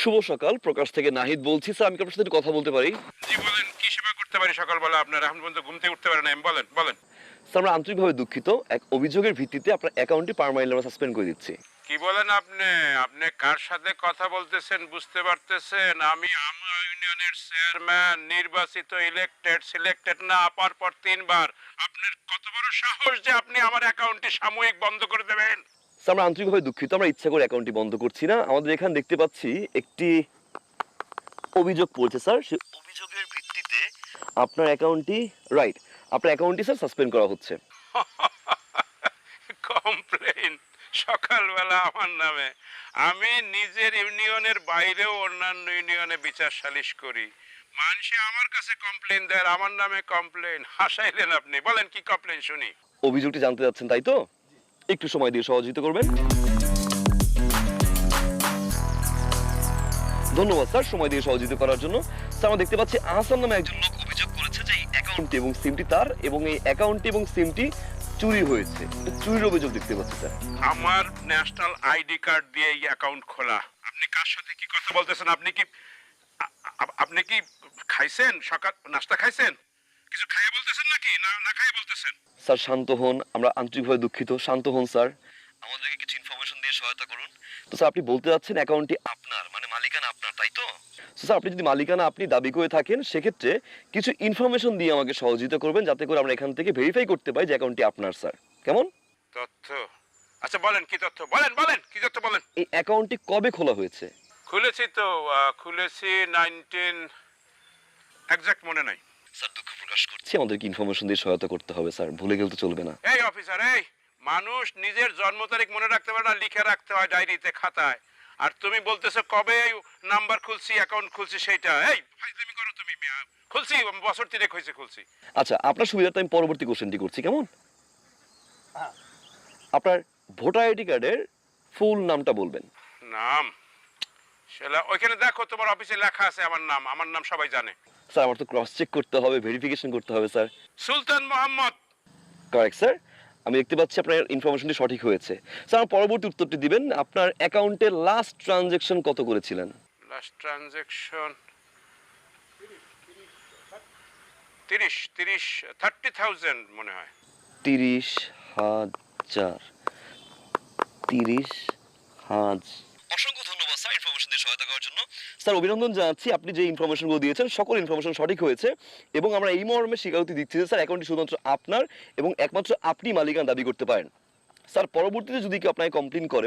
শুভ সকাল, প্রকাশ থেকে নাহিদ বলছি। স্যার, আমি কি আপনার সাথে একটু কথা বলতে পারি? জি বলেন, কি সেবা করতে পারি সকালবেলা? আপনার এখন পর্যন্ত ঘুম থেকে উঠতে পারেন নাই, বলেন বলেন। স্যার, আমরা আন্তরিকভাবে দুঃখিত। এক অভিযোগের ভিত্তিতে আপনার অ্যাকাউন্টটি পার্মানেন্টলি আমরা সাসপেন্ড করে দিচ্ছি। কি বলেন আপনি? আপনি কার সাথে কথা বলতেছেন বুঝতে পারতেছেন? আমি আমার ইউনিয়নের চেয়ারম্যান, নির্বাচিত, ইলেক্টেড, সিলেক্টেড না পাওয়ার পর 3 বার। আপনার কত বড় সাহস যে আপনি আমার অ্যাকাউন্টটি সাময়িক বন্ধ করে দেবেন? স্যার, আমরা আন্তরিকভাবে দুঃখিত। আমরা ইচ্ছা করে অ্যাকাউন্টটি বন্ধ করছি না। আমাদের এখানে দেখতে পাচ্ছি একটি অভিযোগ পড়ছে স্যার। সেই অভিযোগের ভিত্তিতে আপনার অ্যাকাউন্টটি আপনার অ্যাকাউন্টটি স্যার সাসপেন্ড করা হচ্ছে। কমপ্লেন সকালবেলা আমার নামে? আমি নিজের ইউনিয়নের বাইরেও অন্যান্য ইউনিয়নে বিচার সালিশ করি। মানুষে আমার কাছে কমপ্লেন দেয়, আর আমার নামে কমপ্লেন? হাসাইলেন আপনি। বলেন কি কমপ্লেন শুনি। অভিযোগটি জানতে যাচ্ছেন, তাই তো? একটু সময় দিয়ে সহযোগিতা করবেন। ধন্যবাদ স্যার, সময় দিয়ে সহযোগিতা করার জন্য। স্যার, আমরা দেখতে পাচ্ছি আহসান নামে একজন লোক অভিযোগ করেছে যে এই অ্যাকাউন্টটি এবং সিমটি তার, এবং এই অ্যাকাউন্টটি এবং সিমটি চুরি হয়েছে। এটা চুরির অভিযোগ দেখতে পাচ্ছি স্যার। আমার ন্যাশনাল আইডি কার্ড দিয়ে এই অ্যাকাউন্ট খোলা। আপনি কার সাথে কি কথা বলতেছেন? আপনি কি খাইছেন? সকাল নাস্তা খাইছেন? কিছু খাইয়ে বলতেছেন নাকি না না খাইয়ে বলতেছেন? স্যার, শান্ত হন। আমরা আন্তরিকভাবে দুঃখিত। শান্ত হন স্যার। আমাদেরকে কিছু ইনফরমেশন দিয়ে সহায়তা করুন। তো স্যার, আপনি বলতে যাচ্ছেন অ্যাকাউন্টটি আপনার, মানে মালিকানা আপনার, তাই তো? তো স্যার, আপনি যদি মালিকানা আপনি দাবি করে থাকেন, সেক্ষেত্রে কিছু ইনফরমেশন দিয়ে আমাকে সহযোগিতা করবেন, যাতে করে আমরা এখান থেকে ভেরিফাই করতে পারি যে অ্যাকাউন্টটি আপনার স্যার। কেমন? তথ্য? আচ্ছা বলেন কি তথ্য, বলেন বলেন কি তথ্য বলেন। এই অ্যাকাউন্টটি কবে খোলা হয়েছে? খুলেছি তো, খুলেছি 19, এক্সাক্ট মনে নাই। স্যার, দুঃখ প্রকাশ করছি। আমাদেরকে ইনফরমেশন দিয়ে সহায়তা করতে হবে স্যার, ভুলে গেলে তো চলবে না। এই অফিসার, এই মানুষ নিজের জন্ম তারিখ মনে রাখতে পারে না, লিখে রাখতে হয় ডায়েরিতে, খাতায়। আর তুমি বলতেছো কবে নাম্বার খুলছি, অ্যাকাউন্ট খুলছি সেইটা? এই ফাইজলামি করো তুমি মিয়া। খুলছি, বছর 3 হয়েছে খুলছি। আচ্ছা, আপনার সুবিধার্থে আমি পরবর্তী কোশ্চেনটি করছি, কেমন? আপনার ভোটার আইডি কার্ডের ফুল নামটা বলবেন। নাম? সেটা ওইখানে দেখো, তোমার অফিসে লেখা আছে আমার নাম। আমার নাম সবাই জানে। স্যার, আমার তো ক্রস চেক করতে হবে, ভেরিফিকেশন করতে হবে sir. Sultan Mohammad. Correct sir. আমি দেখতে পাচ্ছি আপনার ইনফরমেশনটি সঠিক হয়েছে। স্যার, আমার পরবর্তী উত্তরটি দিবেন। আপনার অ্যাকাউন্টে লাস্ট ট্রানজ্যাকশন কত করেছিলেন? লাস্ট ট্রানজ্যাকশন 30,000 মনে হয়। 30,000। 30,000। অসংখ্য ধন্যবাদ স্যার ইনফরমেশন দিয়ে সহায়তা করার জন্য। স্যার, অভিনন্দন জানাচ্ছি। আপনি যে ইনফরমেশনগুলো দিয়েছেন সকল ইনফরমেশন সঠিক হয়েছে, এবং আমরা এই মর্মে স্বীকারোক্তি দিচ্ছি যে স্যার অ্যাকাউন্টটি শুধুমাত্র আপনার এবং একমাত্র আপনি মালিকানা দাবি করতে পারেন। স্যার, পরবর্তীতে যদি কেউ আপনাকে কমপ্লেইন করে